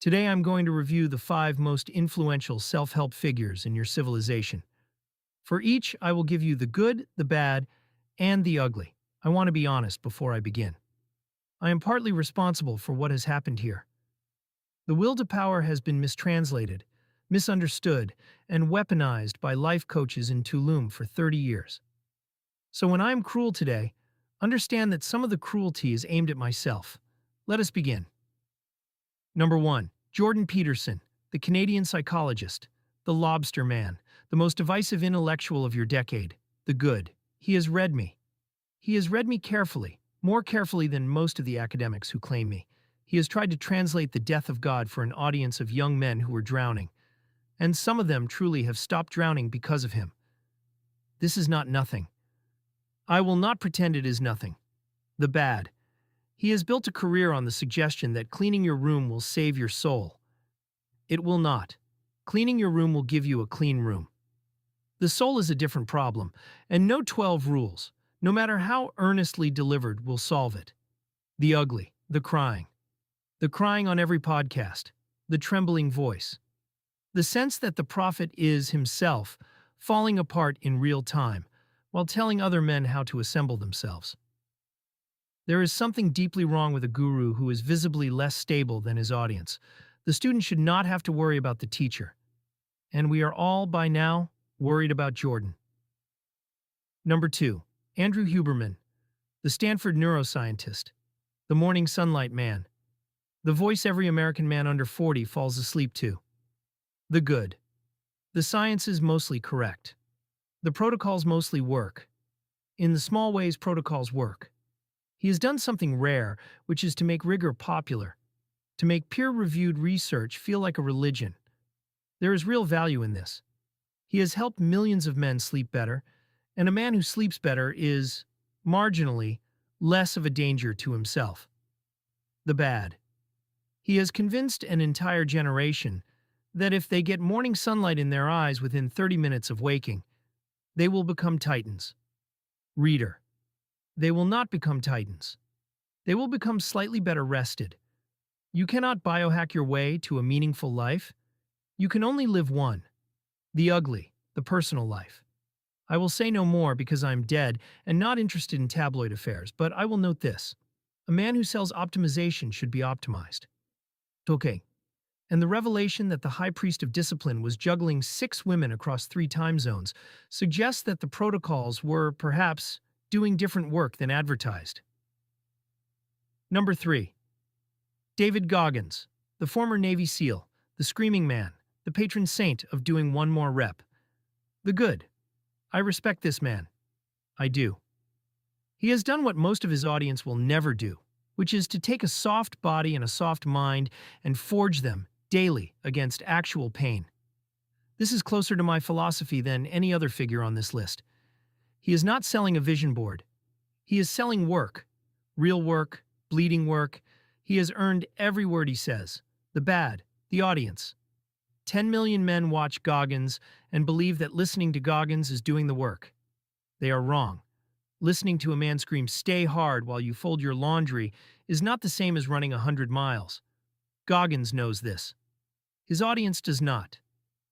Today I'm going to review the 5 most influential self-help figures in your civilization. For each, I will give you the good, the bad, and the ugly. I want to be honest before I begin. I am partly responsible for what has happened here. The will to power has been mistranslated, misunderstood, and weaponized by life coaches in Tulum for 30 years. So when I am cruel today, understand that some of the cruelty is aimed at myself. Let us begin. Number 1. Jordan Peterson, the Canadian psychologist, the lobster man, the most divisive intellectual of your decade, the good. He has read me. He has read me carefully, more carefully than most of the academics who claim me. He has tried to translate the death of God for an audience of young men who were drowning, and some of them truly have stopped drowning because of him. This is not nothing. I will not pretend it is nothing. The bad. He has built a career on the suggestion that cleaning your room will save your soul. It will not. Cleaning your room will give you a clean room. The soul is a different problem, and no 12 rules, no matter how earnestly delivered, will solve it. The ugly, the crying on every podcast, the trembling voice, the sense that the prophet is himself falling apart in real time while telling other men how to assemble themselves. There is something deeply wrong with a guru who is visibly less stable than his audience. The student should not have to worry about the teacher. And we are all, by now, worried about Jordan. Number 2. Andrew Huberman, the Stanford neuroscientist, the morning sunlight man, the voice every American man under 40 falls asleep to. The good. The science is mostly correct. The protocols mostly work. In the small ways protocols work. He has done something rare, which is to make rigor popular, to make peer-reviewed research feel like a religion. There is real value in this. He has helped millions of men sleep better, and a man who sleeps better is, marginally, less of a danger to himself. The bad. He has convinced an entire generation that if they get morning sunlight in their eyes within 30 minutes of waking, they will become titans. Reader. They will not become titans. They will become slightly better rested. You cannot biohack your way to a meaningful life. You can only live one. The ugly, the personal life. I will say no more because I am dead and not interested in tabloid affairs, but I will note this. A man who sells optimization should be optimized. Okay. And the revelation that the high priest of discipline was juggling 6 women across 3 time zones suggests that the protocols were, perhaps, doing different work than advertised. Number 3. David Goggins, the former Navy SEAL, the screaming man, the patron saint of doing one more rep. The good. I respect this man. I do. He has done what most of his audience will never do, which is to take a soft body and a soft mind and forge them daily against actual pain. This is closer to my philosophy than any other figure on this list. He is not selling a vision board. He is selling work. Real work, bleeding work. He has earned every word he says. The bad, the audience. 10 million men watch Goggins and believe that listening to Goggins is doing the work. They are wrong. Listening to a man scream, "Stay hard," while you fold your laundry is not the same as running 100 miles. Goggins knows this. His audience does not.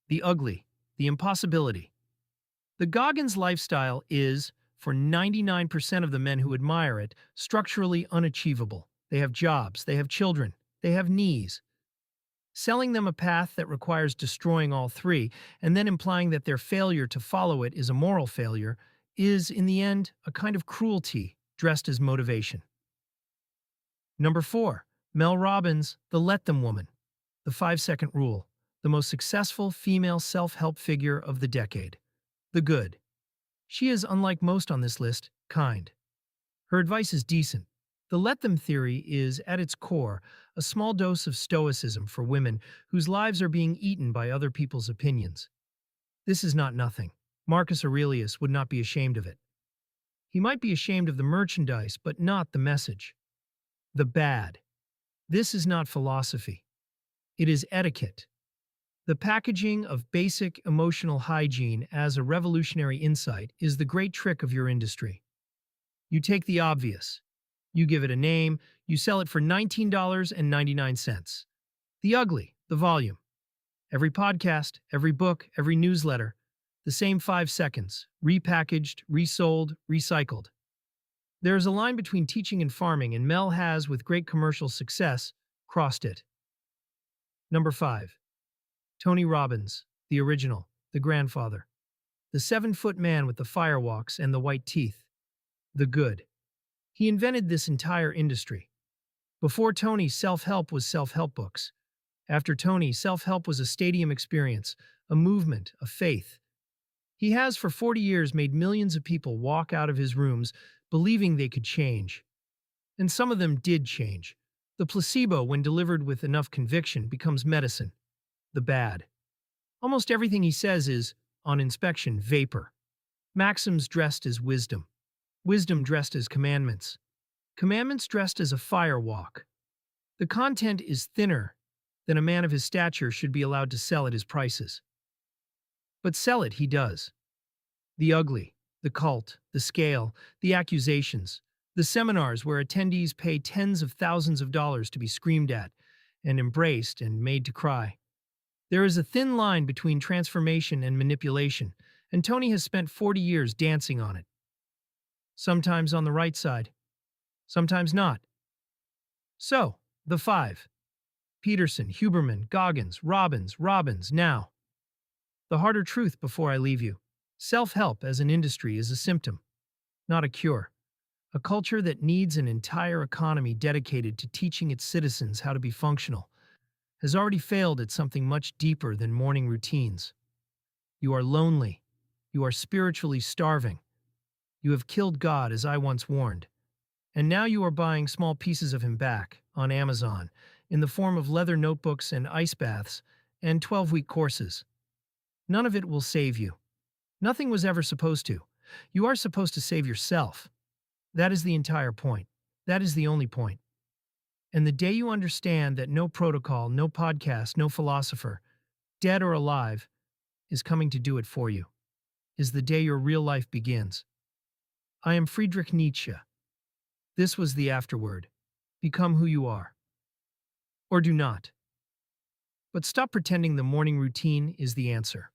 The ugly, the impossibility. The Goggins lifestyle is, for 99% of the men who admire it, structurally unachievable. They have jobs, they have children, they have needs. Selling them a path that requires destroying all 3, and then implying that their failure to follow it is a moral failure, is, in the end, a kind of cruelty dressed as motivation. Number 4. Mel Robbins, the Let Them woman, the 5-second rule, the most successful female self-help figure of the decade. The good. She is, unlike most on this list, kind. Her advice is decent. The let them theory is, at its core, a small dose of stoicism for women whose lives are being eaten by other people's opinions. This is not nothing. Marcus Aurelius would not be ashamed of it. He might be ashamed of the merchandise, but not the message. The bad. This is not philosophy. It is etiquette. The packaging of basic emotional hygiene as a revolutionary insight is the great trick of your industry. You take the obvious. You give it a name, you sell it for $19.99. The ugly, the volume. Every podcast, every book, every newsletter, the same 5 seconds, repackaged, resold, recycled. There is a line between teaching and farming, and Mel has, with great commercial success, crossed it. Number 5. Tony Robbins, the original, the grandfather. The 7-foot man with the firewalks and the white teeth. The good. He invented this entire industry. Before Tony, self-help was self-help books. After Tony, self-help was a stadium experience, a movement, a faith. He has for 40 years made millions of people walk out of his rooms believing they could change. And some of them did change. The placebo, when delivered with enough conviction, becomes medicine. The bad. Almost everything he says is, on inspection, vapor. Maxims dressed as wisdom. Wisdom dressed as commandments. Commandments dressed as a firewalk. The content is thinner than a man of his stature should be allowed to sell at his prices. But sell it he does. The ugly, the cult, the scale, the accusations, the seminars where attendees pay tens of thousands of dollars to be screamed at and embraced and made to cry. There is a thin line between transformation and manipulation, and Tony has spent 40 years dancing on it. Sometimes on the right side, sometimes not. So, the 5. Peterson, Huberman, Goggins, Robbins, now. The harder truth before I leave you. Self-help as an industry is a symptom, not a cure. A culture that needs an entire economy dedicated to teaching its citizens how to be functional has already failed at something much deeper than morning routines. You are lonely. You are spiritually starving. You have killed God, as I once warned. And now you are buying small pieces of him back on Amazon in the form of leather notebooks and ice baths and 12-week courses. None of it will save you. Nothing was ever supposed to. You are supposed to save yourself. That is the entire point. That is the only point. And the day you understand that no protocol, no podcast, no philosopher, dead or alive, is coming to do it for you, is the day your real life begins. I am Friedrich Nietzsche. This was the afterword. Become who you are. Or do not. But stop pretending the morning routine is the answer.